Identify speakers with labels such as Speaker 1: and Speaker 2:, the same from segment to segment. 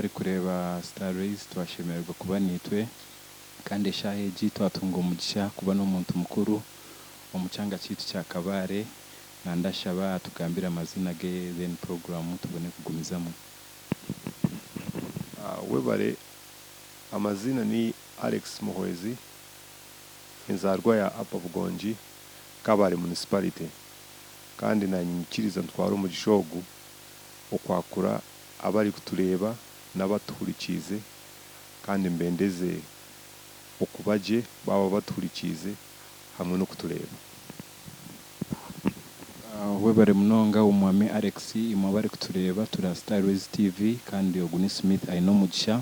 Speaker 1: abari kureba Starrays twashemererwa kuba nitwe kandi eshaheji twatunga umugisha kuba n'umuntu mukuru omucanga kitu cya Kabale nandashaba tugambira amazina ge then program tubone kugumizamo.
Speaker 2: Webare amazina ni Alex Muhwezi, inzarwa ya Apabugonji, Kabale Municipality, kandi nanyikiriza ntwara umugishogu okwakura abari kutureba n'abatuhurikize kandi mbendeze okubaje baba batuhurikize hamwe no kutureba.
Speaker 1: Webare munonga umwami Alex imwabari kutureba tura Starrays TV kandi oguni Smith Ainomugisha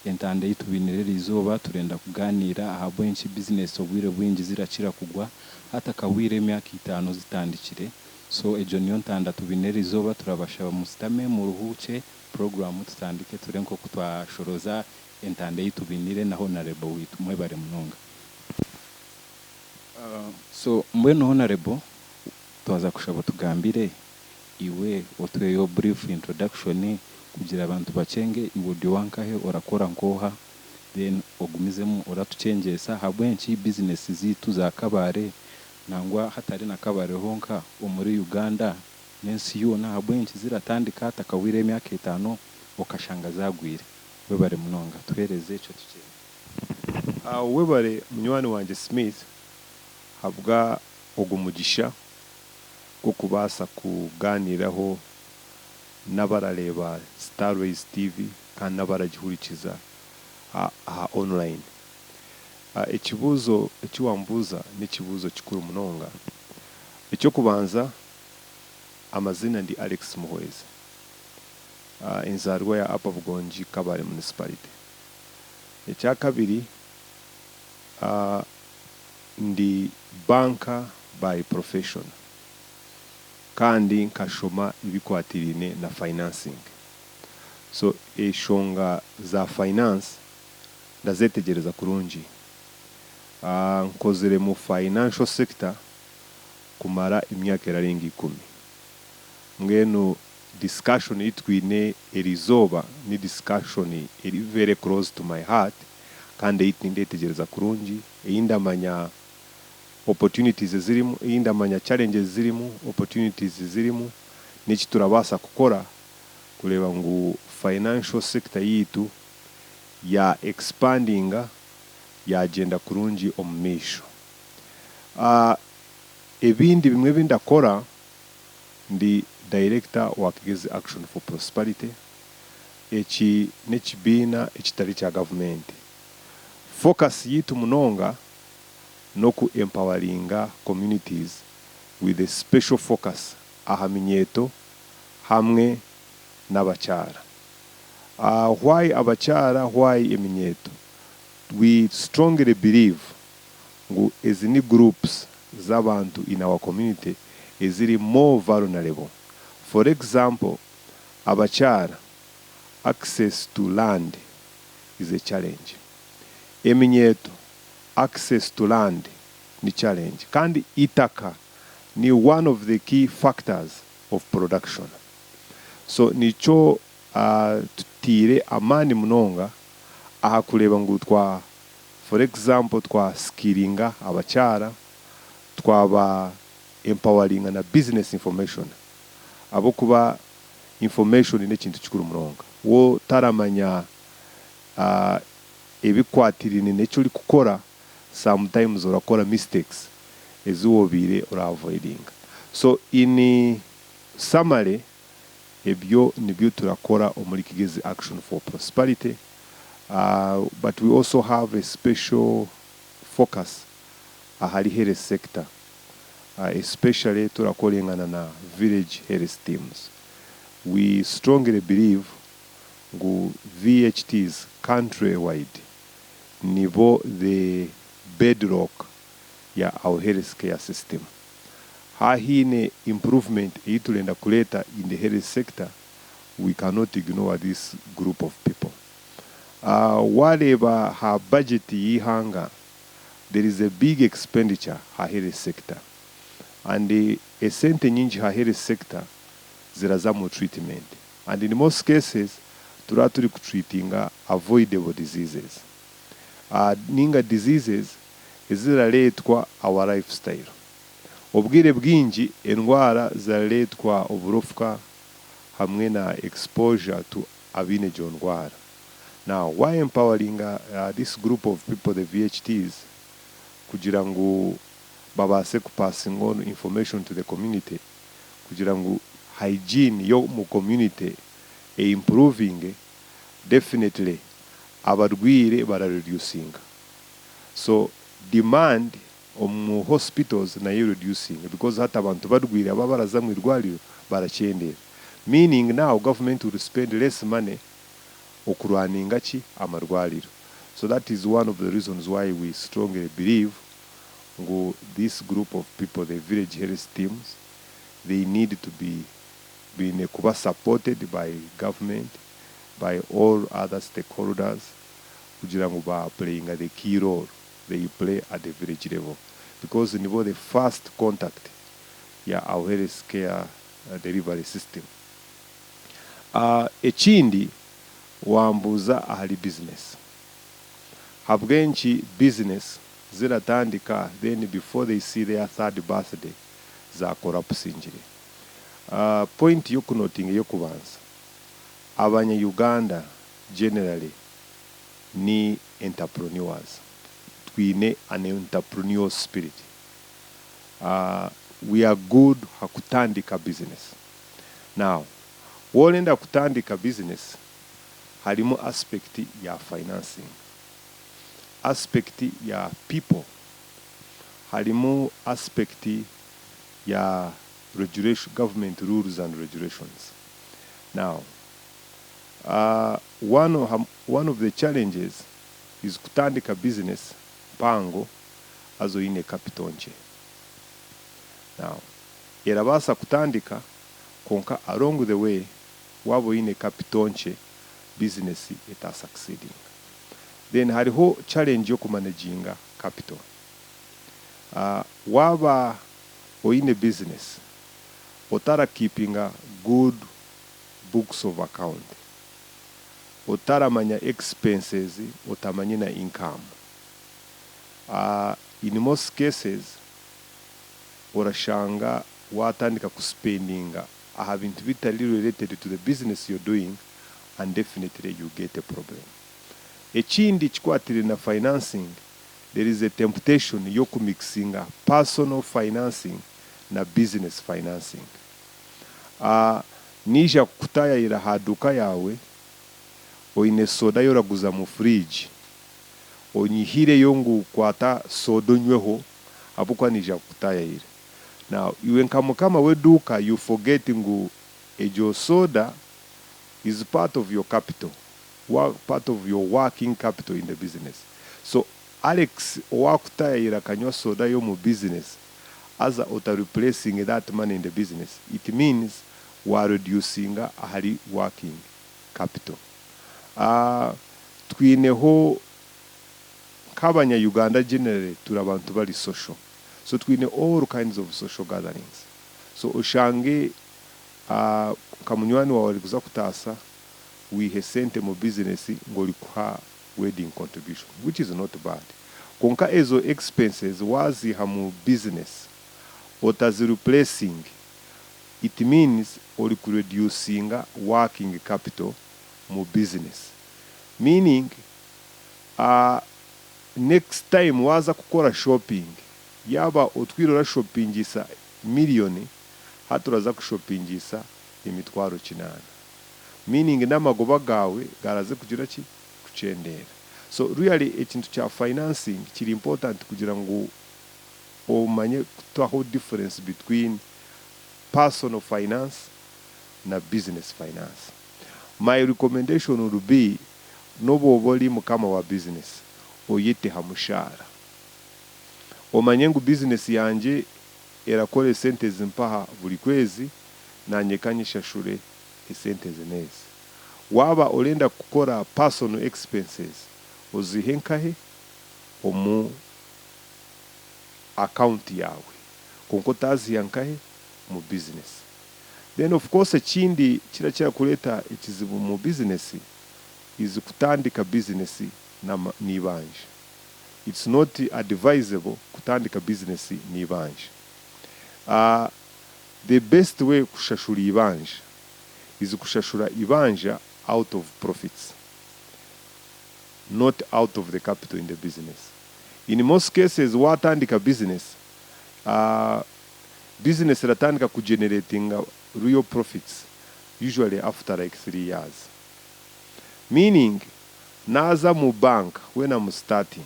Speaker 1: entande yitubinirera izoba turenda kuganira ahabo enchi business obwire bwingi zirakira kugwa hata kawire myaka 5 zitandikire. So ejo niyo ntanda tubinera izoba turabashaba mustame mu ruhuke program tutandike turenko kutwashoroza entande yitubinire naho na rebo witu mwebare munonga. So mbweno honorable twaza kushaba tugambire iwe otweyo brief introduction kugira abantu bacenge iwodi wankahe orakora nkoha then ogumizemo oratucengesa habwenchi business zitu za Kabale nangwa hatari na Kabale honka omuri Uganda nensi yona habwenchi ziratandika takawire myaka 5 okashanga zagwire. Webare munonga twereze ico tucenge.
Speaker 2: Webare munywani wanje Smith habwa ogumugisha ko kubasa kuganiraho n'abarareba Starrays TV kandi n'abaragihurikiza online. Ikibuzo ekiwambuza n'ikibuzo kikuru munonga. Icyo kubanza amazina ndi Alex Muhwezi, inzarwa ya Apabugonji, Kabale Municipality. Icya kabiri ndi banker by profession kandi nkashoma ibikwatirine na financing. So eshonga za finance ndazetegereza kurungi. Nkozere mu financial sector kumara imyaka erarenga 10. Ngeno discussion itwine erizoba ni discussion eri very close to my heart kandi itindetegereza kurungi eyindamanya opportunities zirimu, eyindamanya challenges zirimu, opportunities zirimu niki turabasa kukora kureba ngu financial sector yitu ya expandinga ya agenda kurungi omumisho. Ebindi bimwe bindakora ndi director wa Kigezi Action for Prosperity, echi nekibina ekitari kya government. Focus yitu munonga no ku empoweringa communities with a special focus ahaminyeto hamwe n'abachara. Why abachara, why eminyeto? We strongly believe ngu ezini groups z'abantu in our community eziri more vulnerable. For example, abachara, access to land is a challenge. Eminyeto, access to land ni challenge. Kandi itaka ni one of the key factors of production. So nicho tutire amani munonga aha kureba ngu twa, for example, twa skillinga abachara, twaba empoweringa na business information. Abo kuba information ni kintu kikuru munonga. Wo taramanya ebikwatirine necho uri kukora, sometimes urakora mistakes ezuwobire ora avoiding. So in summary ebyo nibyo turakora omuri Kigezi Action for Prosperity. But we also have a special focus ahari health sector, especially turakolengana na village health teams. We strongly believe ngu VHTs countrywide nibo the bedrock ya our healthcare system. Hahine improvement itulenda kuleta in the health sector, we cannot ignore this group of people. Whatever her budget yihanga, there is a big expenditure her health sector, and a sente nyingi her health sector zirazamu treatment, and in most cases turaba turi kutreatinga avoidable diseases. Ninga diseases eziraletwa our lifestyle. Obwire bwingi endwara ziraletwa oburofuka hamwe na exposure to abine ndwara. Now, why empowering this group of people, the VHTs, kugira ngu babase passing on information to the community, kugira ngu hygiene yo mu community improving, definitely abarwire bara reducing. So demand mu hospitals na reducing, because hata abantu barwire aba baraza mu irwariro barachendera. Meaning now government will spend less money okurwaninga ki amarwariro. So that is one of the reasons why we strongly believe this group of people, the village health teams, they need to be kuba supported by government, by all other stakeholders, kugira ngo ba playing the key role they play at the village level, because nibo the first contact our health care delivery system. Ekindi wambuza ahali business. Habwenchi business ziratandika, then before they see their third birthday za korapusinjire. Point yo kunoting yo kubanza. Abanya-Uganda generally ni entrepreneurs. Twine an entrepreneurial spirit. We are good hakutandika business. Now, wolenda kutandika business halimu aspect ya financing, aspect ya people, halimu aspect ya regulation, government rules and regulations. Now, one of the challenges is kutandika business pango azo ine capital nche. Now, erabasa kutandika konka along the way wabo ine capital nche business ita succeeding. Then hariho challenge yo kumanaginga capital. Waba oine business otara keeping a good books of account, otara manya expenses, otamanya na income. In most cases orashanga watandika kuspendinga having to be related to the business you're doing, and definitely you get a problem. Ekindi chikwatire na financing, there is a temptation yoku mixinga personal financing na business financing. Nija kutaya ira haduka yawe oine soda yoraguza mu fridge onyihire yongu kwata sodo nyweho abukwa nija kutaya ira. Now you kama weduka you forgetting ejo soda is part of your capital, part of your working capital in the business. So Alex wakutaya ira kanywa soda yo mu business as a replacing that money in the business, it means we are reducing ahari working capital. Twineho kabanya Uganda generally turabantu bari social. So twine all kinds of social gatherings. So oshange kamunywani wa walikuza kutasa wihe sente mu business ngoli kuha wedding contribution, which is not bad. Konka ezo expenses wazi hamu business otazi replacing, it means oli reducing working capital mu business. Meaning next time waza kukora shopping yaba otwirora shoppingisa milioni haturaza kushoppingisa emitwaro 8. Meaning n'amagoba gawe garaze kugira ki kuchendera. So really ekintu cha financing kiri important kugira ngo omanye kutaho difference between personal finance na business finance. My recommendation would be nobo oboli mukama wa business oyete hamushara. Omanye ngu business yanje erakole sente zimpaha buli kwezi na nyekanyisha shure sente zenezi. Waba olenda kukora personal expenses ozihenkahe omu account yawe konkotazi yankahe mu business. Then of course ekindi kira kuleta ekizibu mu business is kutandika business n'ibanje. It's not advisable kutandika business n'ibanje. The best way kushashura ibanje is kushashura ibanja out of profits, not out of the capital in the business. In most cases, watandika business, business ratandika generating real profits, usually after like 3 years. Meaning, naza mu bank when I'm starting,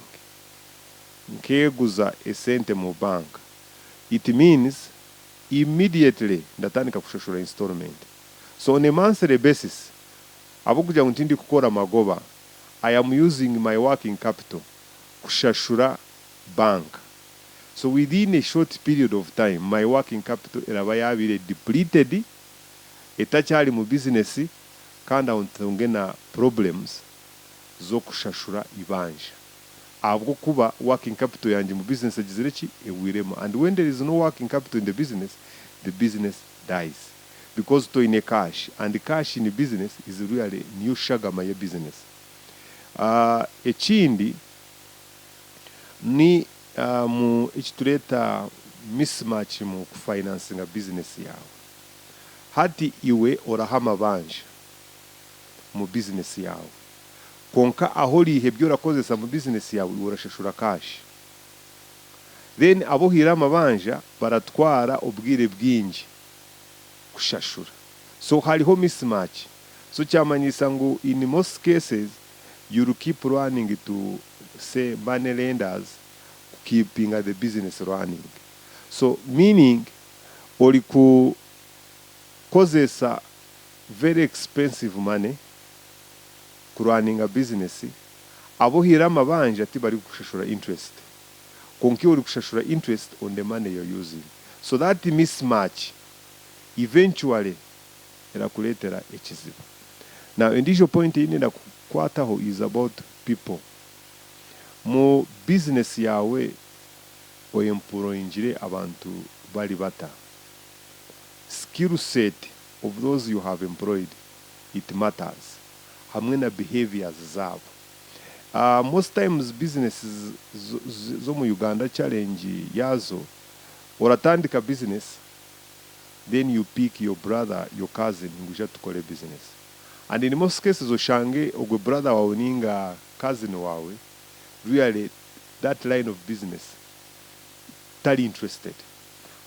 Speaker 2: nkeguza esente mu bank, it means immediately ndatandika kushashura installment. So on a monthly basis, abukuja ntindi kukora magoba, I am using my working capital kushashura bank. So within a short period of time, my working capital eraba yabire depleted, etachali mu business kandi ontongena problems zo kushashura ibanje. Abwo kuba working capital yanje mu business agizireki ewiremo. And when there is no working capital in the business dies. Because to in a cash, and the cash in the business is really new shagama ya business. Ekindi ni mu ichituleta mismatch mu financing a business yawe. Hati iwe orahama banje mu business yawe. Konka aholi hebyo rakozesa mu business yawe urashashura cash. Then abohira amabanja baratwara ubwire bwinji kushashura. So hariho mismatch. So cyamanyisa ngo in most cases you will keep running to say money lenders keeping the business running. So meaning oli ku kozesa very expensive money ku running a business, abohira amabanja ati bari kushashura interest. Konki uri kushashura interest on the money you're using. So that mismatch eventually erakuletera ekizibu. Now initial point inenda kukwataho is about people. Mu business yawe oyemployingire abantu bali bata. Skill set of those you have employed, it matters. Hamwe na behaviors zabo. Most times businesses zo mu Uganda challenge yazo, oratandika business, then you pick your brother, your cousin, ngusha tukole business. And in most cases oshange ogwe brother wawe ninga cousin wawe, really that line of business tali interested.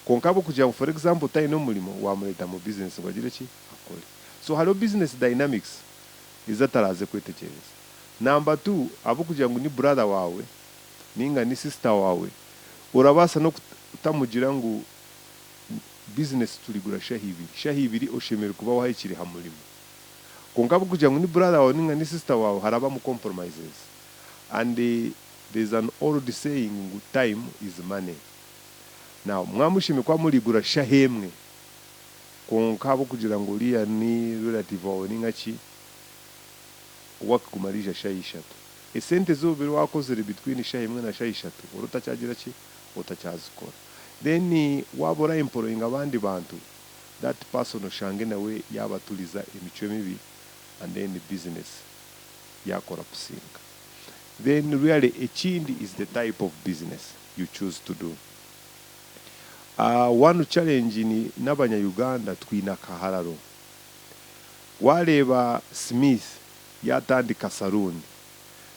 Speaker 2: Konkabo kuja for example taino mulimo wamuleta mu business ngwagire ki akole. So hello business dynamics izataraze kwetekereza. Number 2, abo kugira ngo ni brother wawe ninga ni sister wawe urabasa no kutamugira ngo business tuligura shahibiri oshemere kuba wahikiri hamulimo. Konkabo kugira ngo ni brother wawe ninga ni sister wawe haraba mu compromises. And there's an old saying, time is money. Now mwamushime kwa muligura shahemwe konkabo kugira ngo liya ni relative wawe ninga ki wakumarisha shayishatu. Esente zobiri wakozere between shahimwe na shayishatu urutachagira ki utacyazikora. Then wabora employing abandi bantu, that person oshange nawe yabatuliza imico mibi, and then the business yakora kusinga. Then really ekindi is the type of business you choose to do. One challenge ni nabanya Uganda twina kahararo. Waleba Smith yatandika salon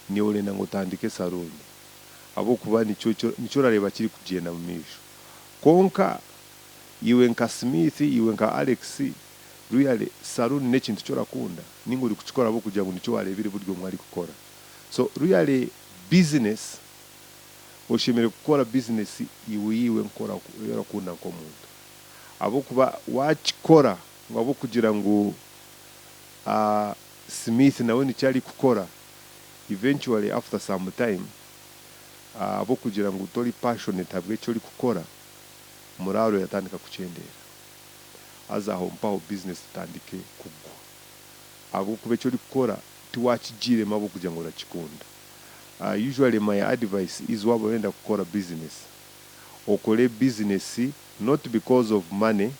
Speaker 2: ni olenda ngotandike salon abo kuba nicho rareba kiri kugenda mu misho. Konka iwe nka Smith iwe nka Alex really salon ne kintu cyorakunda ningo uri kuchikora abo kugira ngo nicho warebire buryo mwari gukora. So really business oshimere gukora business iwe nkora yorakunda ko muntu abo kuba wachikora ngabo kugira ngo Smith nawe ni cyari kukora eventually after some time abo kugira ngo utori passionate abwe cyo uri kukora muraro yatandika kucendera azaho mpaho business tandike kugwa abo kube cyo uri kukora tiwachigire mabo kugira ngo urakikunda. Usually my advice is wabo wenda kukora business okole business not because of money,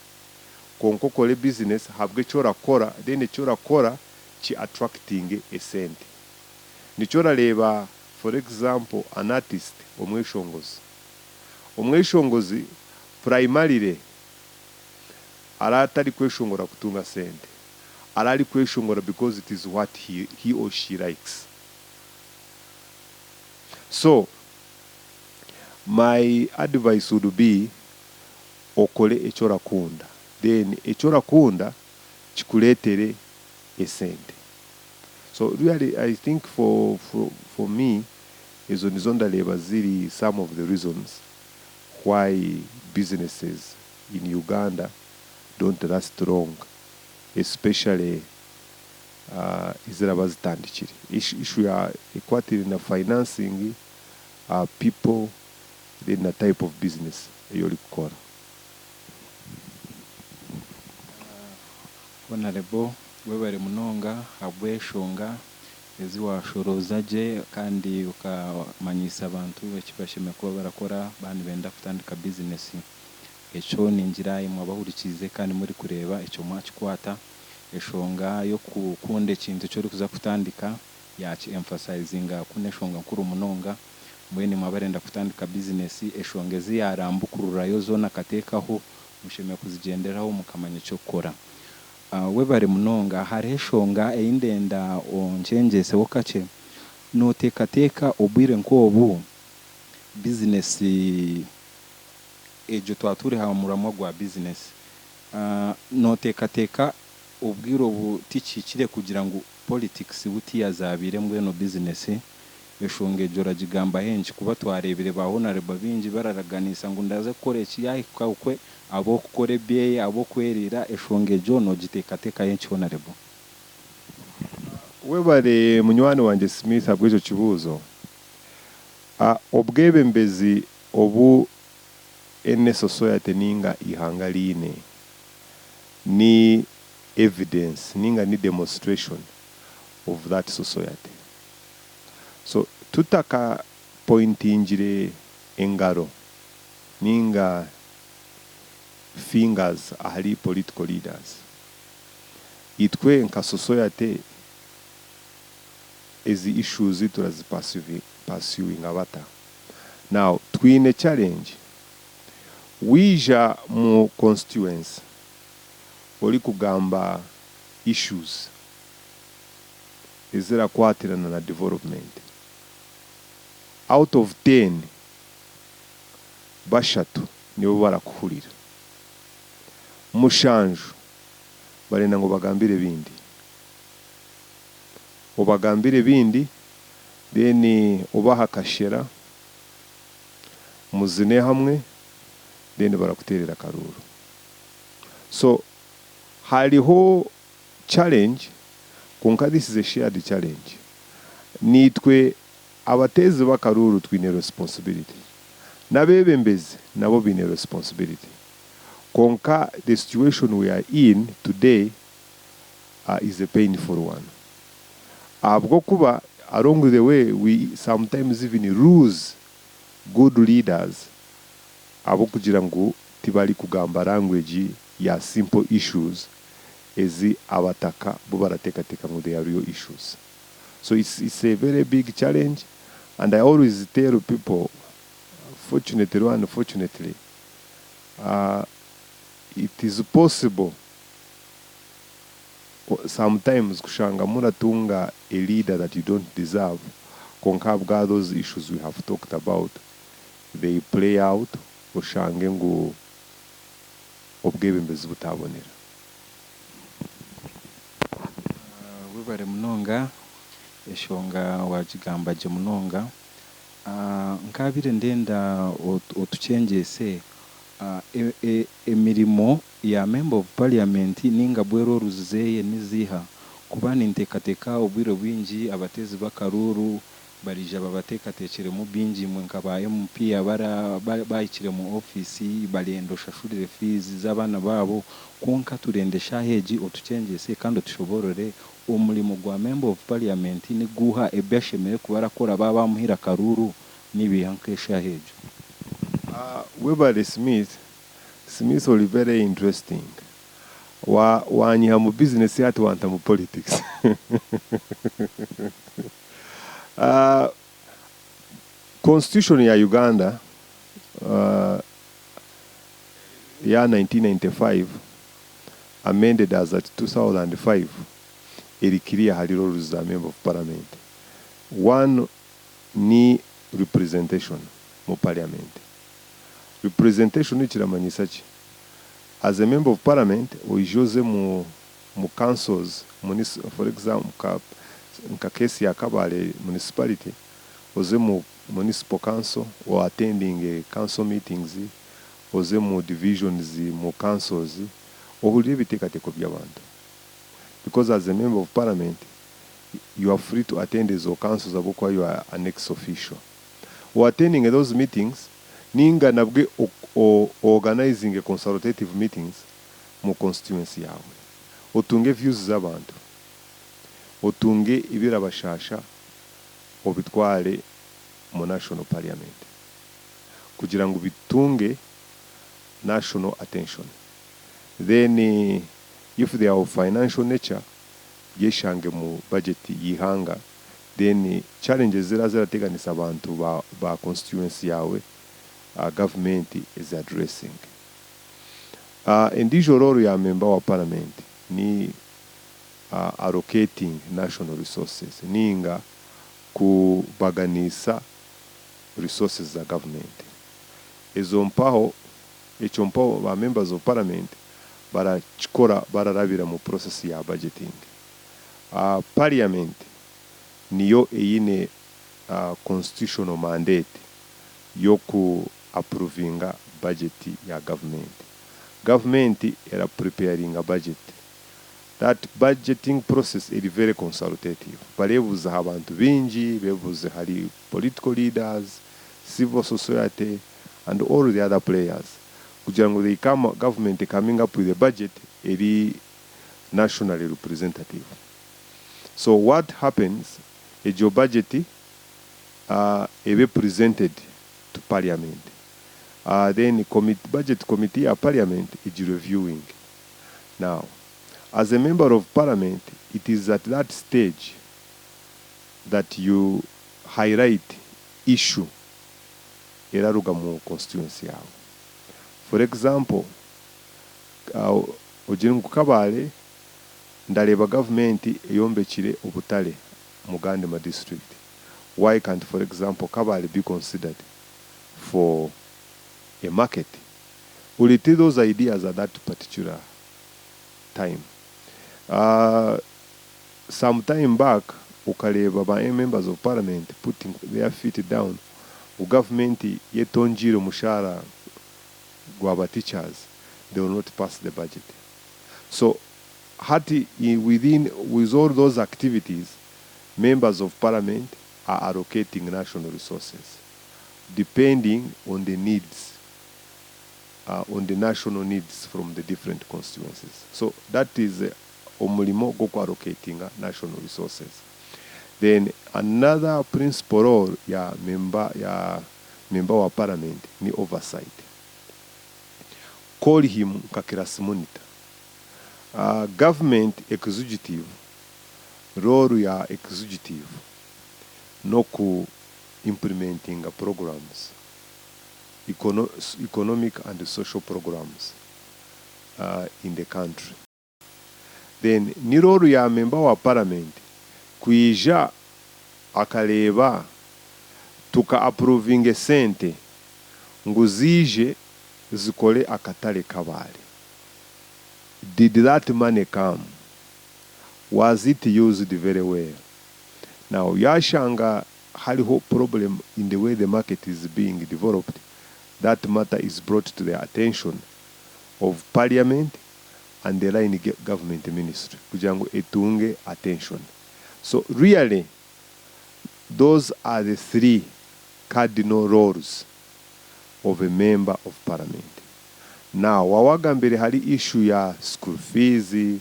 Speaker 2: konko kole business habwe cyo rakora then cyo rakora ki attracting esente. Nicho rareba for example an artist omweshongozi primarily aratari kweshongora kutunga sente, arari kweshongora because it is what he or she likes. So my advice would be okole echora kunda, then echora kunda chikuletere esente. So really I think for me izo nizonda leba ziri some of the reasons why businesses in Uganda don't last long, especially izira bazitandikire. Issue ya equity na financing people then a type of business eyoli kukora.
Speaker 1: Honorable webare munonga habweshonga ezi washoroza je kandi ukamanyisa abantu ekibashime kuba barakora bandi benda kutandika business. Echo ninjira imwe abahurikize kandi muri kureba echo mwakikwata eshonga yo kukunda ikintu cyo kuza kutandika yachi emphasizinga kuneshonga nkuru munonga mwene mwabarenda kutandika business eshongezi yarambukurura yo zona katekaho mushime kuzigenderaho mukamanya cyo kora. Webare munonga hari eshonga eindenda onchengese wokache no teka obwire nkobu business ejo twature ha muramwa gwa business no teka ubwiro butikikire kugira ngo politics butiyazabire mbweno business eshonge jora jigamba henshi kuba twarebere bahonare babinji bararaganisa ngo ndaze kore kiyahi kwakwe abo kukore beye abo kwerira eshonge jono giteka henshi honorable.
Speaker 2: Webare munywani wanje Smith abwejo kibuzo obwebembezi obu ene society ninga ihangaline ni evidence ninga ni demonstration of that society. So tutaka point injire engaro ninga fingers ahali political leaders itwe nka society ezi issues pursuing abata. Now twine challenge wija mu constituency oli kugamba issues ezira kwatirana na development. Out of 10 bashatu nibo barakuhurira, mushanju barenda ngo bagambire bindi obagambire bindi then obaha kashera muzine hamwe then barakuterera karuru. So hariho challenge konka, this is a shared challenge. Nitwe abatezi bakaruru twine responsibility, nabebembezi nabo bine responsibility. Konka the situation we are in today is a painful one. Abwo kuba along the way we sometimes even lose good leaders abo kugira ngo tibali kugamba language ya simple issues ezi abataka bo baratekateka ngo they are real issues. So it's a very big challenge, and I always tell people, fortunately or unfortunately, it is possible sometimes kushanga muratunga a leader that you don't deserve. Konkabga those issues we have talked about, they play out ushange ngo obwebembezi butabonera.
Speaker 1: Wibare munonga eshonga wajigamba je munonga nkabire ndenda otuchengese emirimo ya Member of Pariament ninga bwero ruzeye niziha kubana intekateka obwiro bwinji abatezi bakaruru barija babatekatechere mu binji mwe nkabaye mupia bayikire mu office balendo shashurire fees z'abana babo konka turendesha heji otuchengese kandi tushoborore umulimo gwa Member of Pariament ni guha ebashemere kubarakora baba muhira karuru nibihankesha hejo.
Speaker 2: Webale Smith was very interesting. wanyiha mu business yati wanta mu politics. Constitution ya Uganda ya 1995 amended as at 2005 ilikiria haliro rules za Member of Parliament. One ni representation mu parliament. Representation ni chiramanyisa chi. As a Member of Parliament, uijoze mu councils, for example, nka kesi ya Kabale Municipality, oze mu municipal council or attending council meetings, oze mu divisions mu councils, ohulire bitekateko by'abantu. Because as a Member of Parliament, you are free to attend those councils abokwa you are an ex-official. Or attending those meetings, ninga nabwe organizing a consultative meetings mu constituency yawe. Otunge views z'abantu. Otunge ibirabashasha obitwale mu national parliament. Kugira ngo bitunge national attention. Then if they are of financial nature, yeshange mu budget yihanga, then challenges zirateganisa abantu ba constituency yawe government is addressing. Individual role ya member wa parliament ni allocating national resources, ninga kubaganisa resources za government. Ezo mpaho ba members of parliament bararabira mu process ya budgeting. Parliament niyo eyine constitutional mandate yoku approvinga budget ya government. Government era preparing a budget. That budgeting process is very consultative. Balebuza abantu bingi, bebuze hari political leaders, civil society, and all the other players. Kugira ngo the government coming up with a budget eri nationally representative. So what happens is your budget be presented to Parliament. Then budget committee of Parliament is reviewing. Now, as a Member of Parliament, it is at that stage that you highlight issue eraruga mu constituency yawe. For example, ojiri mu Kabale ndareba government eyombekire obutale mu Gandema district. Why can't, for example, Kabale be considered for a market? Will it take those ideas at that particular time? Some time back, ukaleba by members of parliament putting their feet down, government yetonjiro mushara gwa teachers, they will not pass the budget. So, with all those activities, members of parliament are allocating national resources depending on the needs, on the national needs from the different constituencies. So that is omulimo goko allocating national resources. Then another principal role ya member wa parliament ni oversight. Call him kakirasi monitor. Government executive, role ya executive no ku implementing programs, economic and social programs in the country. Then ni role ya member wa parliament kuija akaleba tuka approving sente nguzije zikole akatale Kabale. Did that money come? Was it used very well? Now, yashanga haliho problem in the way the market is being developed. That matter is brought to the attention of Parliament and the line government ministry. Kujango etunge attention. So really, those are the three cardinal roles of a member of Parliament. Now, wawagambere hali issue ya school fees,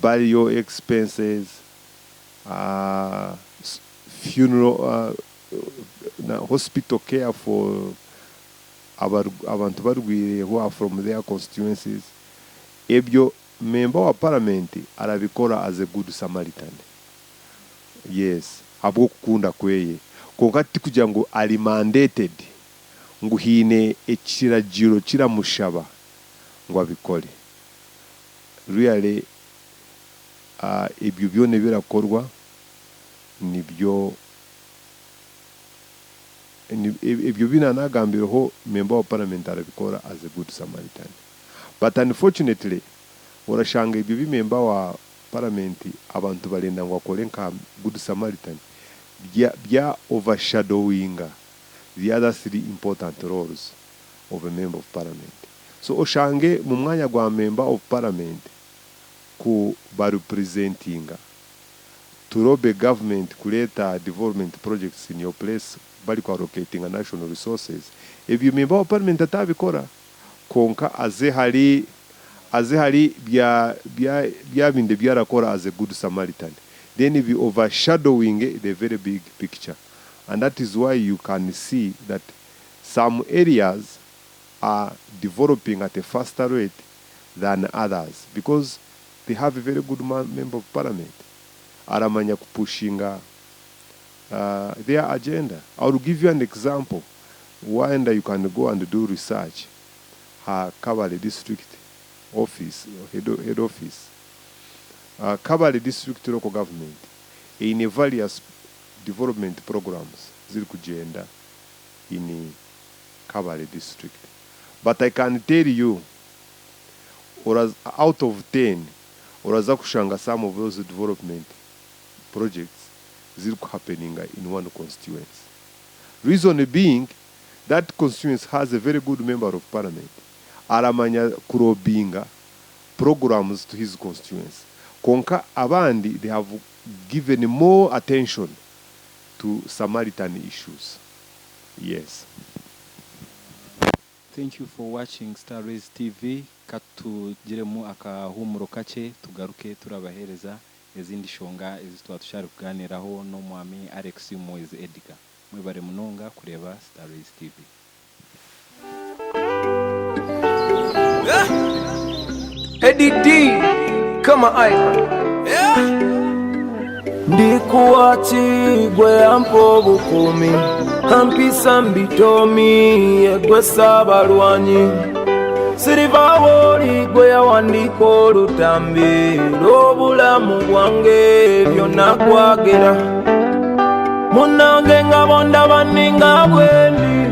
Speaker 2: burial expenses, funeral, hospital care for abantu barwire who are from their constituencies. ebyo member wa parliament arabikora as a good Samaritan. Yes, habwo kukunda kweye konka kugira ngo ali mandated ngo hine ekiragiro kiramushaba ngo abikore. Really ebyo byone birakorwa nibyo ebyo binanagambireho member wa parliament arabikora as a good Samaritan. But unfortunately urashanga ibyo bimemba wa parliament abantu barenda ngo akore nka good Samaritan bya overshadowing the other three important roles of a member of parliament. So oshange mu mwanya gwa member of parliament ku ba representing to robe government kuleta development projects in your place bali kwa allocating national resources. If you member of parliament atabikora konka aze hari bya binde byarakora as a good Samaritan, then if you overshadowing the very big picture. And that is why you can see that some areas are developing at a faster rate than others because they have a very good member of parliament aramanya kupushinga their agenda. I will give you an example when you can go and do research. Kabale district office, head office, Kabale district local government in a various development programs ziri kugenda in Kabale district. But I can tell you, or out of 10, uraza kushanga some of those development projects ziri happening in one constituency. Reason being that constituency has a very good member of parliament. Aramanya kurobinga programs to his constituency. Konka abandi, they have given more attention to Samaritan issues. Yes.
Speaker 1: Thank you for watching Starrays TV. Katugiremu akahumuro kake tugaruke turabahereza ezindi shonga ezitwa tushari kuganiraho no mwami Alex Muhwezi Edgar. Mwebare munonga kureba Starrays TV.
Speaker 3: Eddie D, kama icon. Ndikuwachi gwe ampo bukumi Hampisa mbitomi egwe sabalwanyi Sirivawoli gwe yawandiko lutambi Lobulamu bwange byonna kwagera Munange nga bonda baninga bwendi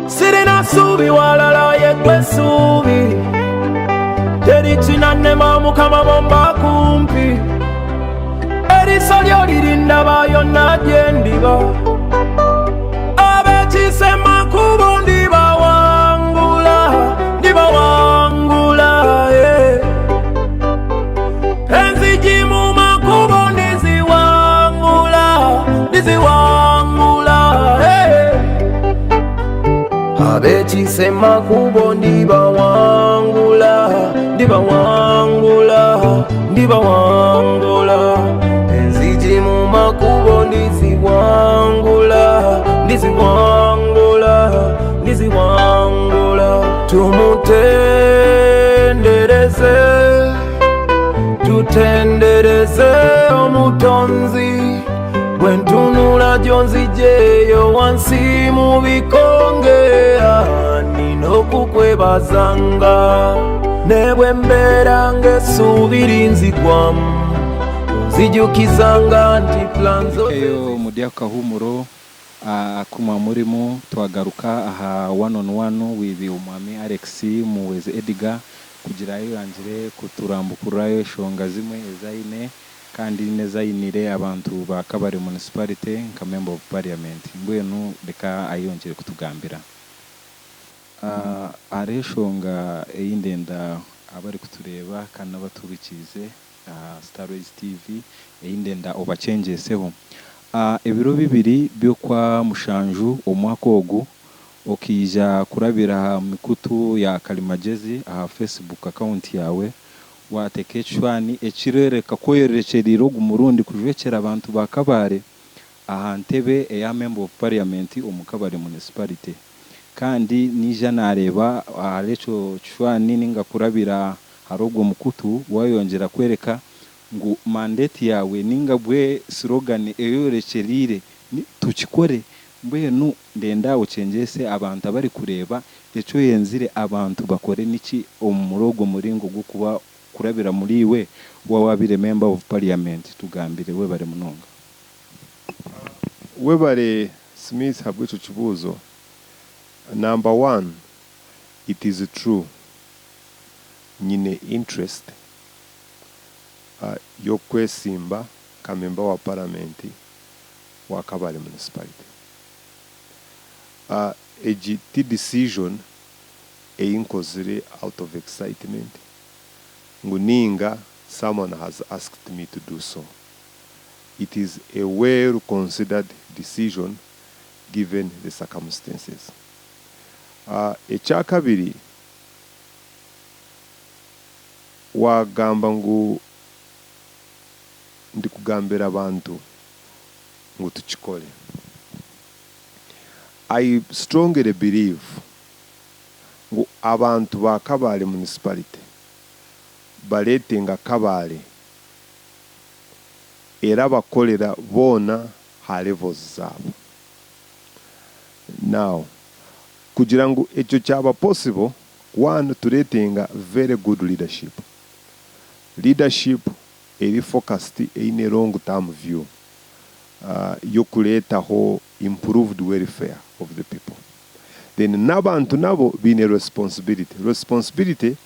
Speaker 3: Sirina subi walala yegwe subi Teri chinanema mukama bomba kumpi Erisolyo lirinda bayo najendiba Abechisema kubo ndiba wangula Enzijimu makubo ndizi wangula Abechisema kubo ndiba wangula Enzijimu makubo ndizi wangula Tutendereze omutonzi Bwentunula jonzi jeyo wansi mu bikonge Nino kukwebazanga Nebwe mbera ngesuubiri nzigwamu Nzijukizanga nti planzo
Speaker 1: Eyo mudia kahumuro akuma murimo twagaruka aha one on one with umwami Alex Muhwezi Edgar kugira yirangire kuturambukurayo shonga zimwe ezaine kandi nezayinire abantu ba Kabale Municipality nka Member of Pariament mbwenu reka ayongere kutugambira areshonga eyindenda abari kutureba kandi abatubikize Starrays TV eyindenda obachengeseho ebiro bibiri byo kwa mushanju omwaka ogu okija kurabira mikutu ya Kalimagezi aha Facebook account yawe watekechwani ekirereka koyerecheriro gumurundi kujwekera abantu ba Kabale aha ntebe eya Member of Pariament omu Kabale Municipality kandi nija nareba alecho chwani ninga kurabira hari ubwo mukutu wayongera kwereka ngo mandate yawe ninga bwe slogan eyorecherire tukikore mbwenu ndenda ucengese abantu abari kureba eco yenzire abantu bakore niki omurogo muringo gukuba kurabira muri we wabire Member of Pariament tugambire we bare munonga
Speaker 2: we bare Smith habwe ico kibuzo. Number one, it is true nyine interest yo kwesimba ka Member wa Parliament wa Kabale Municipality. A decision inkozire out of excitement nguninga someone has asked me to do so. It is a well considered decision given the circumstances. Ekyakabiri wagamba ngu ndi kugambira abantu ngu tukikole. I strongly believe ngu abantu ba Kabale Municipality baletenga Kabale era bakolera bona ha levels zabo. Now kugira ngu ekyo kyaba possible, one, tuletenga very good leadership eri focused in a long term view yo kuletaho improved welfare of the people. Then n'abantu nabo bine responsibility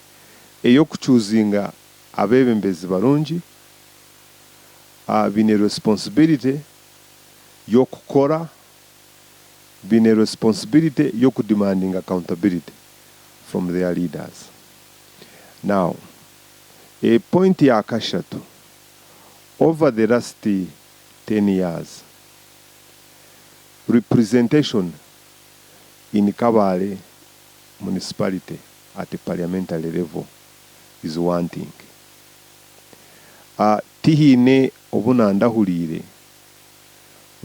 Speaker 2: eyo kuchuzinga abebembezi barungi, bine responsibility yo kukora, bine responsibility yo demanding accountability from their leaders. Now, a point ya kashatu, over the last 10 years, representation in Kabale Municipality at the parliamentary level is one thing. Tihine obunanda hulire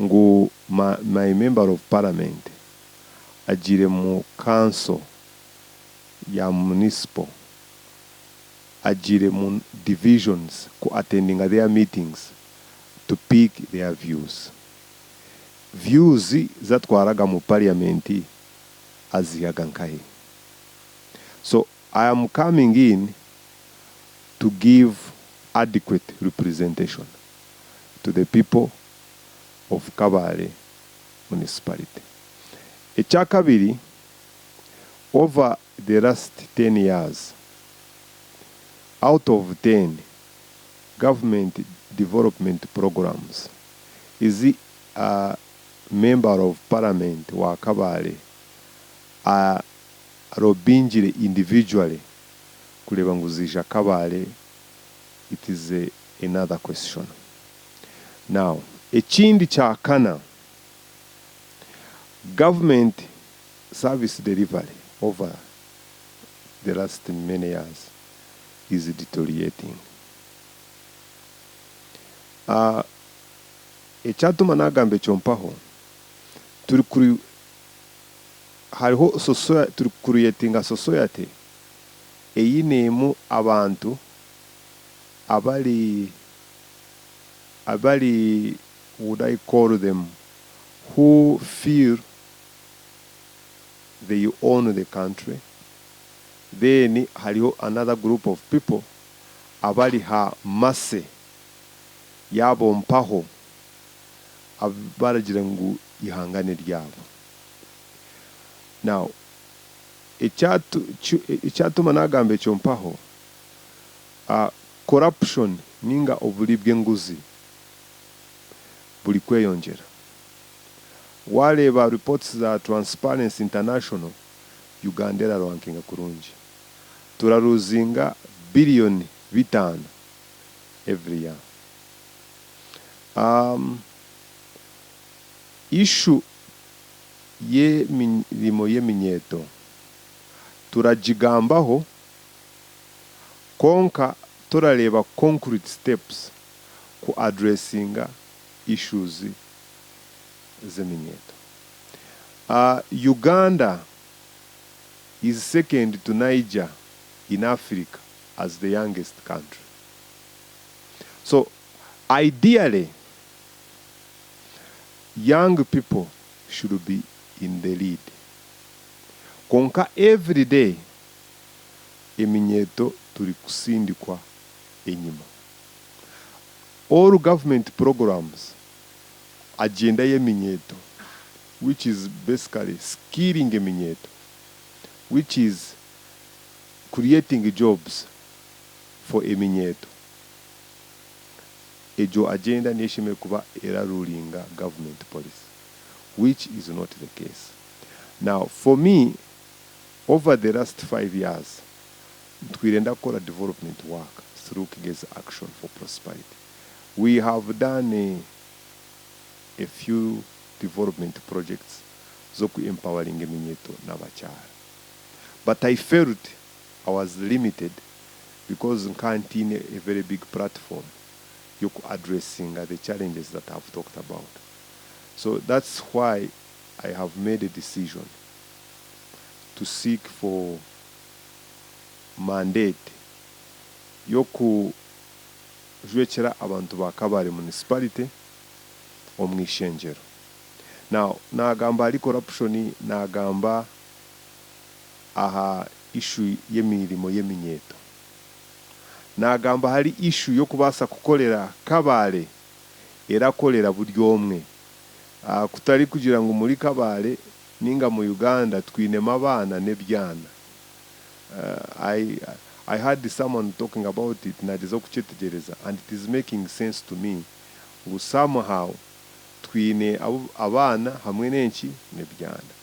Speaker 2: ngu my Member of Parliament ajire mu council ya municipal, ajire mu divisions ku attending their meetings to pick their views. Views zatwaraga mu parliament aziyagankahe. So I am coming in to give adequate representation to the people of Kabale Municipality. Ekyakabiri, over the last 10 years, out of 10 government development programs, is the Member of Parliament wa Kabale robinjire individually kureba nguzisha Kabale, it is another question. Now, ekindi kyakana, government service delivery over the last many years is deteriorating. Ekyatuma nagamba ekyompaho, hariho turi creating society eyinemu abantu abali, would I call them, who feel they own the country. Then hariho another group of people abali ha masse yabo mpaho abaragira ngu ihangane ryabo. Now, ekyatuma nagamba ekyo mpaho, corruption ninga obulibwe nguzi buli kweyongera. Waleba reports za Transparency International, Uganda erarankinga kurungi. Turaruzinga billion 5 every year. Issue ye mirimo y'eminyeto turajigambaho konka turareba concrete steps ku addressinga issues z'eminyeto. Uganda is second to Niger in Africa as the youngest country. So ideally, young people should be in the lead. Konka every day, eminyeto turi kusindikwa enyuma. All government programs, agenda yeminyeto, which is basically skilling eminyeto, which is creating jobs for eminyeto. Ejo agenda nishime kuba era rulinga government policy, which is not the case. Now, for me, over the last 5 years, twirenda kora development work through Kigezi Action for Prosperity. We have done a few development projects zoku empowering eminyeto n'abakyala. But I felt I was limited because Nkantine a very big platform yoku addressing the challenges that I've talked about. So that's why I have made a decision to seek for mandate yoku jwekera abantu ba Kabale Municipality omwishenjero. Now, nagamba ali corruption, nagamba aha issue yemirimo yeminyeto. Nagamba hari issue yo kubasa kukolera Kabale era kolera buli omwe. Kutari kugira ngo muri Kabale ninga mu Uganda twinema abana nebyana. I heard someone talking about it nadizo kuchetegereza, and it is making sense to me. Somehow twine abana hamwe n'enki nebyana.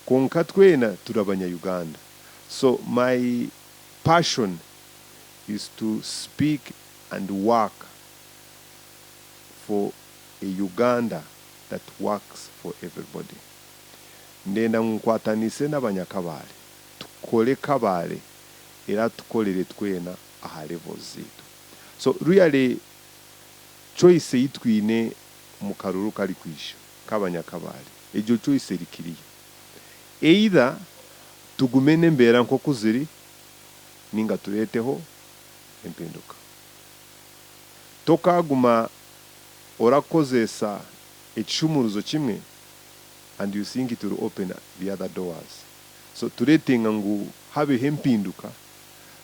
Speaker 2: Konka twena turabanya Uganda. So my passion is to speak and work for a Uganda that works for everybody. Ndenda nkwatanise n'abanyakabale tukole Kabale era tukolere twena aha levels zetu. So really choice yitwine mu karuru kali kwisha kabanyakabale ejo choice likiriye, either tugumene mbera nko kuziri ninga tuleteho empinduka. Tokaguma orakozesa ekishumuruzo kimwe and you think it will open the other doors. So tuletenga ngu habe hempinduka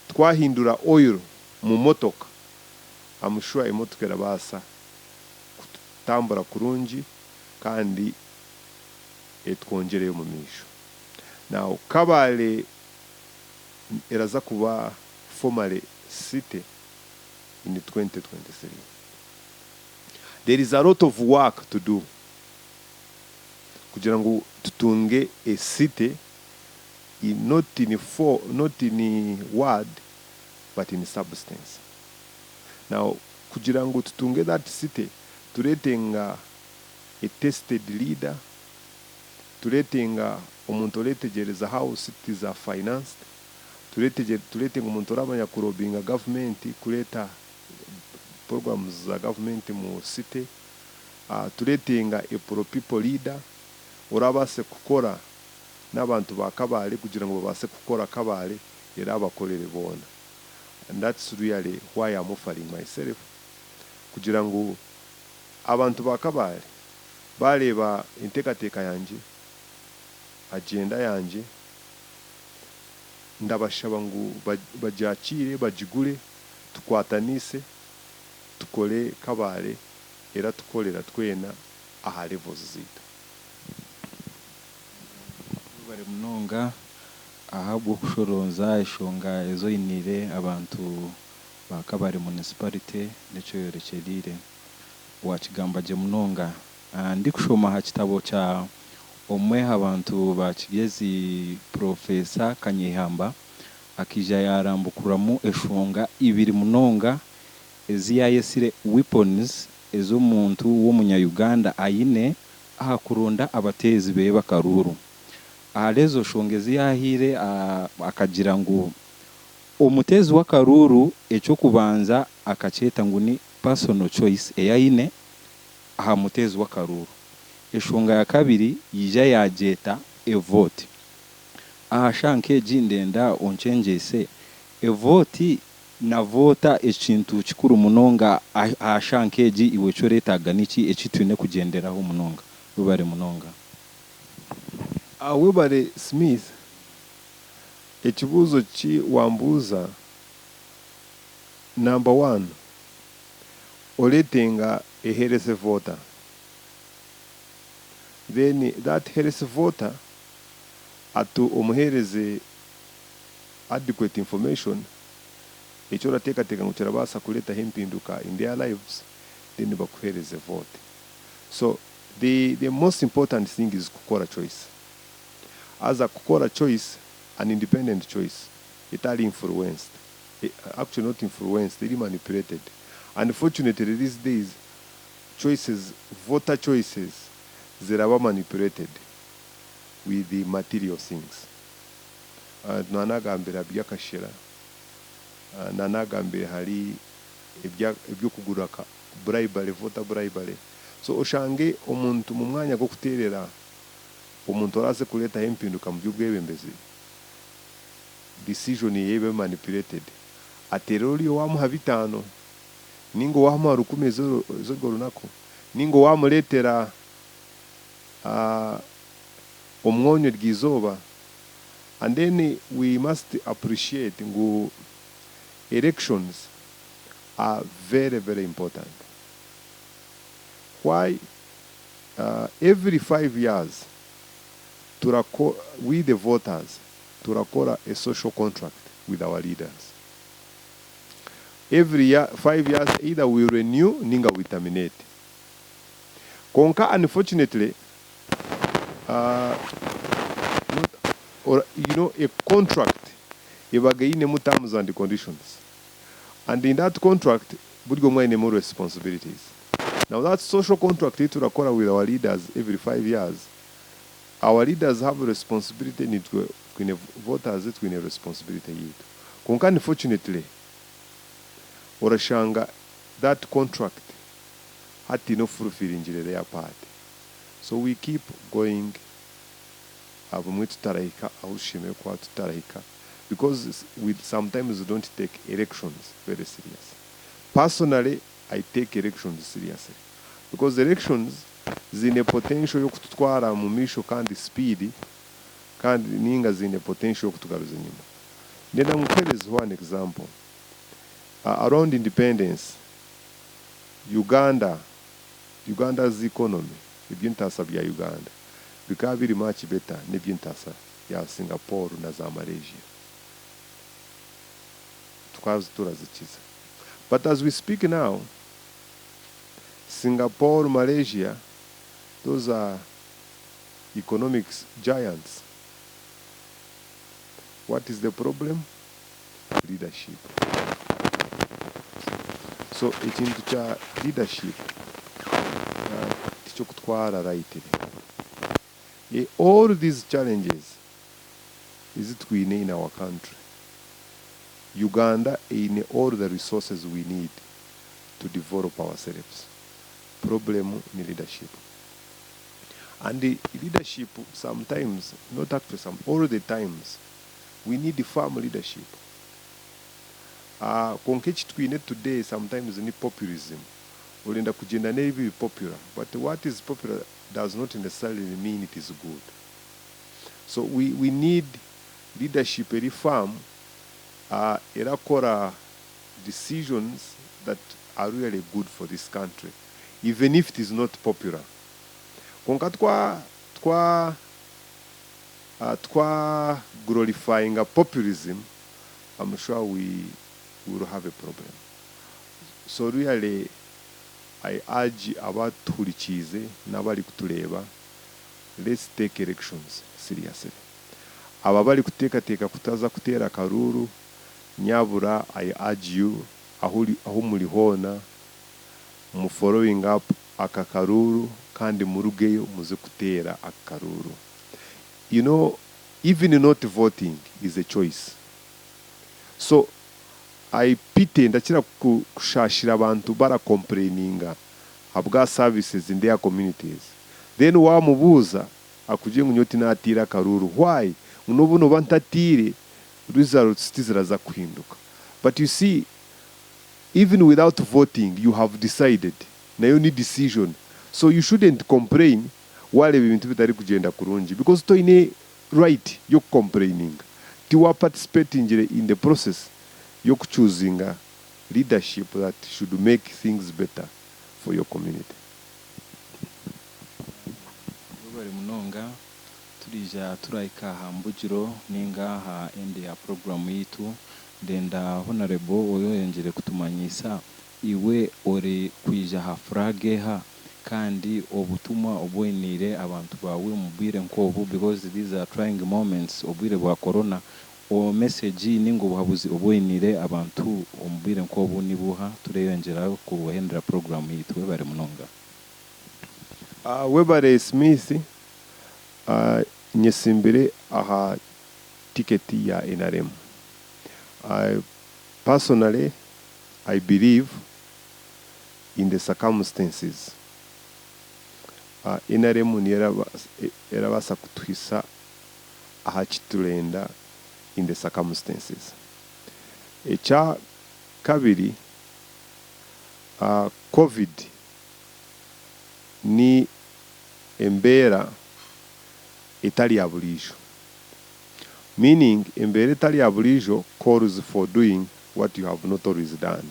Speaker 2: twahindura oil mu motoka, I'm sure emotoka erabasa kutambura kurungi kandi etwongereyo mu misho. Now Kabale eraza kuba formally city in 2023. There is a lot of work to do kugira ngo tutunge a city not in word but in substance. Now kugira ngo tutunge that city tuletenga a tested leader, tuletenga omuntu oletegereza how cities are financed, tuletenga omuntu oramanya kurobinga government kuleta programs za government mu city, tuletenga a pro people leader orabase kukora n'abantu ba Kabale kugira ngo babase kukora Kabale era abakolere bona. And that's really why I'm offering myself kugira ngo abantu ba Kabale bareba intekateka yanje, agenda yanje, ndabashaba ngo bajakire bajigure tukwatanise tukole Kabale era tukolera twena aha levels zito.
Speaker 1: Bari munonga ahabwo kushoronza ishonga ezo inire abantu ba Kabale Municipality neco yorekerire wakigamba je munonga. Ndi kushoma ha kitabo cha omwe abantu ba Kigezi Professor Kanyihamba akija yarambukuramu eshonga ibiri munonga eziyayesire weapons ezo muntu wo munya Uganda ayine aha kurunda abatezi be bakaruru. Alezo shongezi yahire akagira ngo omutezi wa karuru echo kubanza akacheta nguni personal choice eyayine aha mutezi wa karuru. Eshonga ya kabiri yija yajeta a vote. Aha shanke jindenda onchengese a vote na vota ekintu kikuru munonga ashankeji iwe cyo letaga niki ekitwine kugenderaho munonga rubare munonga.
Speaker 2: Webale Smith, ekibuzo ki wambuza, number 1, oletenga a heresy voter. Then that heresy voter atu omuhereze adequate information ekyo orateekateeka ngu kirabasa kuletaho empinduka in their lives, then bakuhereze vote. So the most important thing is kukora choice. As a kukora choice, an independent choice, itali influenced, actually not influenced, they manipulated. Unfortunately, these days, voter choices, they are manipulated with the material things. Nanagambira byakashira, nanagambira hari ebyokuguraka bribery, voter bribery. So oshange omuntu mu mwanya gwo kuterera omuntu oraze kuleta empinduka mu by'ubwebembezi, decision yebe manipulated. Aterori wamuha 5 ningo wamuha 10 zo runako ningo wamuletera omwonyo ryizoba. And then we must appreciate ngo elections are very, very important. Why? Every 5 years, we the voters, turakora a social contract with our leaders. Every 5 years, either we renew, ninga we terminate. Konka, unfortunately, a contract, ibagaine terms and conditions. And in that contract, budgo mwaine more responsibilities. Now that social contract turakora with our leaders every 5 years. Our leaders have a responsibility, when voters it a responsibility yitu. Konka, unfortunately, orashanga that contract hati no fulfilling their part. So we keep going because sometimes we don't take elections very serious. Personally, I take elections seriously because elections zine potential yo kututwara mu misho kandi speed kandi ninga zine potential yo kutugaruza nyuma. Nenda mupereza one example. Around independence, Uganda's economy, ibyintasa bya Uganda bikaba biri much better n'ibyintasa ya Singapore na za Malaysia. Tukazi turazikiza. But as we speak now, Singapore, Malaysia, those are economics giants. What is the problem? Leadership. So ekintu kya leadership ticho kutwara right. All these challenges is it we need in our country. Uganda in all the resources we need to develop ourselves. Problem in leadership. And the leadership sometimes, not actually some, all the times, we need the firm leadership. Konkechi twine today sometimes ni populism. Olenda kujenda nebi popular. But what is popular does not necessarily mean it is good. So we need leadership very firm. Erakora decisions that are really good for this country, even if it is not popular. Konka twa glorifying populism, I'm sure we will have a problem. So really, I urge abaturikize n'abali kutureba, let's take elections seriously. Ababali kuteeka kutaza kutera karuru, nyabura, I urge you, aho muri hona, mu following up akakaruru, kandi murugeyo muze kutera akaruru. You know, even not voting is a choice. So, I pity ndakira kushashira abantu bara complaininga abwa services in their communities. Then wamubuza akuje ngunyoti natira karuru. Why? Unobuno bantatire results tiziraza kuhinduka. But you see, even without voting, you have decided. Now you need decision. So you shouldn't complain while ebintu bitari kugenda kurungi, because to ine right you're complaining. You are participating in the process. You're choosing a leadership that should make things better for your community.
Speaker 1: Bari munonga turija turayika hambugiro ninga ha end ya program yitu ndenda honorable oyoyengere kutumanyisa iwe ori kwija ha frage ha kandi obutumwa obwenire abantu bawe mubire nkobo, because these are trying moments obwire bwa corona. O message ningo buhabuzi obwenire abantu omubire nkobo nibuha tureyongera kuhendera program yitu. Bari munonga.
Speaker 2: Webare Smith nyesimbire aha tiketi ya NRM. Personally, I believe in the circumstances. NRM ni erabasa kutuhisa aha kitulenda in the circumstances. Echa kabiri, COVID ni embera etali ya bulijo. Meaning, embera etali ya bulijo calls for doing what you have not always done.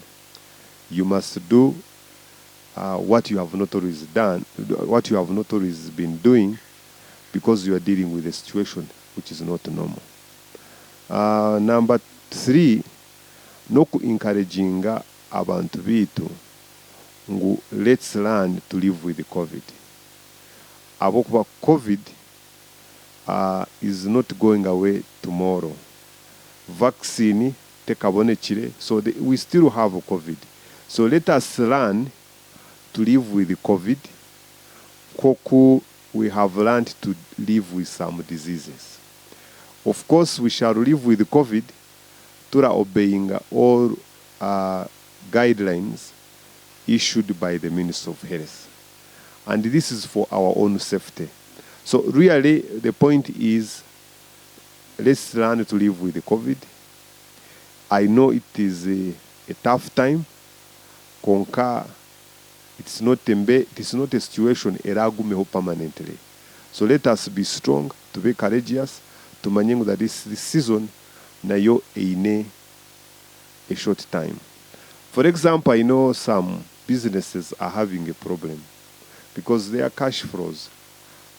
Speaker 2: You must do what you have not always done, what you have not always been doing, because you are dealing with a situation which is not normal. Number 3, no encouraging abantu bitu ngu let's learn to live with the COVID. Abokuba COVID is not going away tomorrow. Vaccine tekabonekire, so we still have COVID. So let us learn to live with the COVID. Koku, we have learned to live with some diseases. Of course, we shall live with the COVID, tura obeying all guidelines issued by the Minister of Health. And this is for our own safety. So really, the point is, let's learn to live with the COVID. I know it is a tough time. Konka, it's not a situation eragumeho permanently. So let us be strong, to be courageous, to manage that this season na yo eine a short time. For example, I know some businesses are having a problem because their cash flows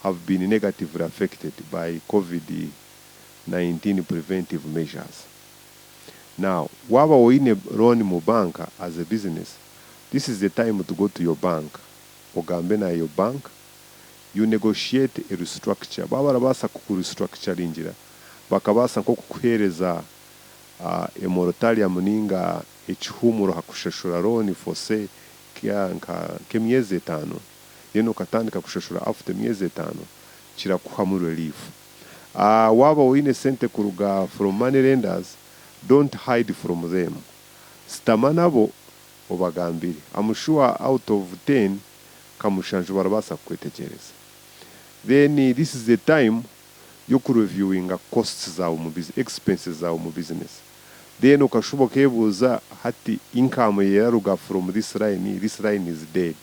Speaker 2: have been negatively affected by COVID-19 preventive measures. Now, waba oine loan mu bank as a business, this is the time to go to your bank. Ogambe na your bank, you negotiate a restructure. Baba rabasa kuku restructure injira. Bakabasa nko kukuhereza a moratorium ninga echuhumuro hakushashura loan for say ke myezi 5. Yeno katandika kushashura after myezi 5 chira kuhamu relief. Waba oine sente kuruga from money lenders, don't hide from them. Stamanabo obagambiri. I'm sure out of 10 kamushanju barabasa kwetegereza. Then this is the time you could reviewing costs za business, expenses za business. Then ukashuboka kebuza hati income yaruga from this line is dead.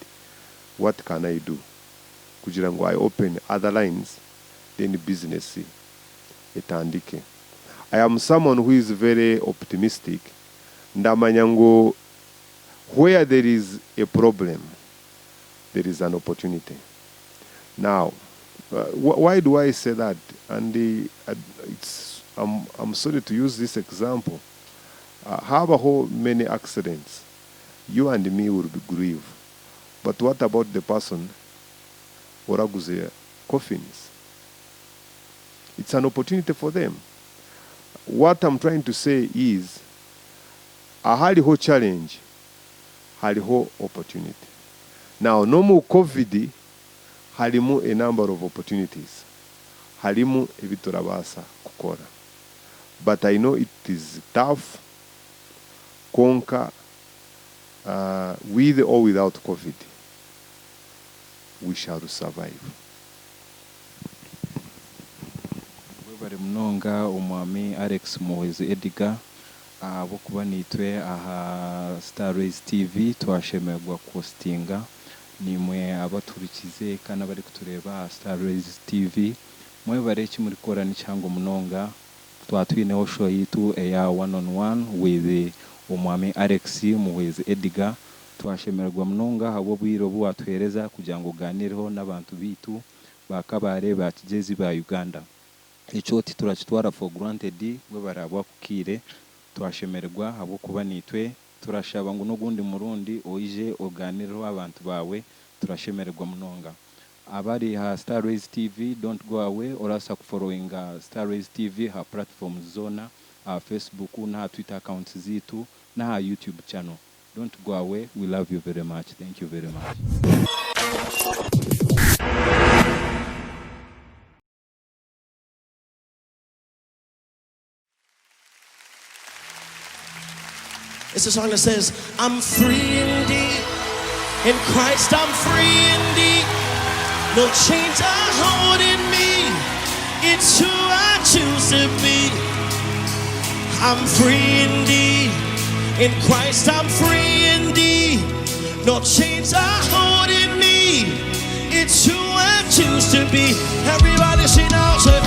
Speaker 2: What can I do? Kugira ngo I open other lines, then business etandike. I am someone who is very optimistic. Ndamanya ngo where there is a problem, there is an opportunity. Now, why do I say that? And I'm sorry to use this example. How many accidents? You and me will be grieved. But what about the person oraguze coffins? It's an opportunity for them. What I'm trying to say is, a haliho challenge, haliho opportunity. Now, no more COVID, halimu a number of opportunities. Halimu ebiturabasa kukora. But I know it is tough, conquer, with or without COVID. We shall survive.
Speaker 1: Webare mnonga umwami Alex Muhwezi Edgar abo kuba nitwe aha Starrays TV twashemerwa postinga nimwe abaturikize kana bari kutureba Starrays TV mwe bareki muri kora ni cyango munonga twatwineho show yitu ya one on one with umwami Alex Muhwezi Edgar twashemerwa munonga habo bwiro bwatwereza kugira ngo ganireho n'abantu bitu bakabare bakigezi ba Uganda icyo turakitwara for granted we barabwa kukire twashemerwa habo kuba nitwe turashaba ngo n'ugundi murundi oije oganiriro abantu bawe turashemerwa munonga abari ha Starrays TV don't go away or asa following Starrays TV ha platform zona Facebook na Twitter accounts zitu na YouTube channel. Don't go away. We love you very much. Thank you very much.
Speaker 4: It's a song that says, I'm free indeed. In Christ I'm free indeed. No chains are holding me. It's who I choose to be. I'm free indeed. In Christ I'm free indeed. No chains are holding me. It's who I choose to be. Everybody sing out, say,